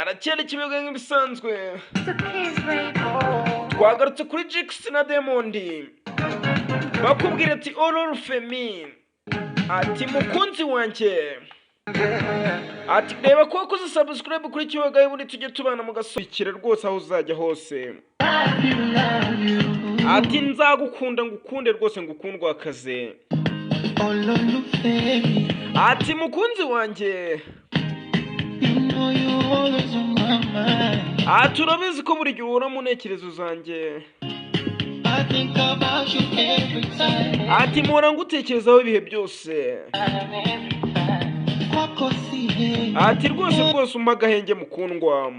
arakera ikibuga nk'ibisanzwe twagarutse kuri Jux na Diamond bakubwira ati Olorufemi ati mukunzi wanjye ati reba ko wakoze subscribe kuri Kiyoga y'ubundi tujye tubana mu gasukire rwose aho uzajya hose ati nzagukunda ngukunde rwose ngukundwa akaze ati mukunzi wanjye ati urabizi ko buri gihe uhora mu ntekerezo zanjye ati mpora ngutekerezaho ibihe byose ati rwose umpa agahenge mukundwa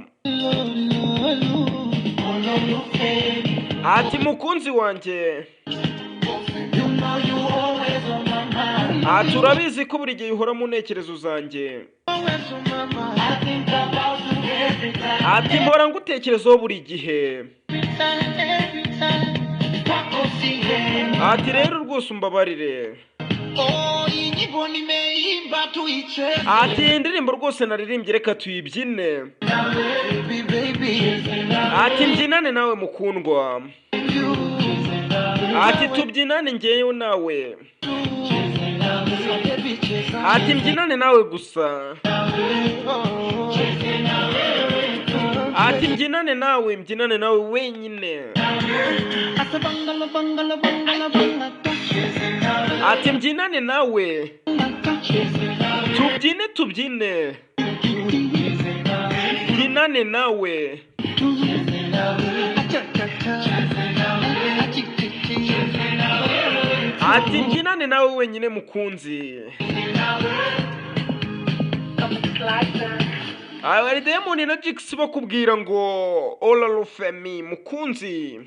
ati mukunzi wanjye ati urabizi ko buri gihe uhora mu ntekerezo zanjye ati mpora ngutekerezaho buri gihe ati rero rwose umbabarire ati indirimbo rwose naririmbye reka tuyibyine ati mbyinane nawe mukundwa ati tubyinane njyewe nawe ati mbyinane nawe gusa ati mbyinane nawe wenyine ati mbyinane nawe tubyine mbyinane nawe ati mbyinane nawe wenyine mukunzi Diamond na Jux bakubwira ngo Olorufemi mukunzi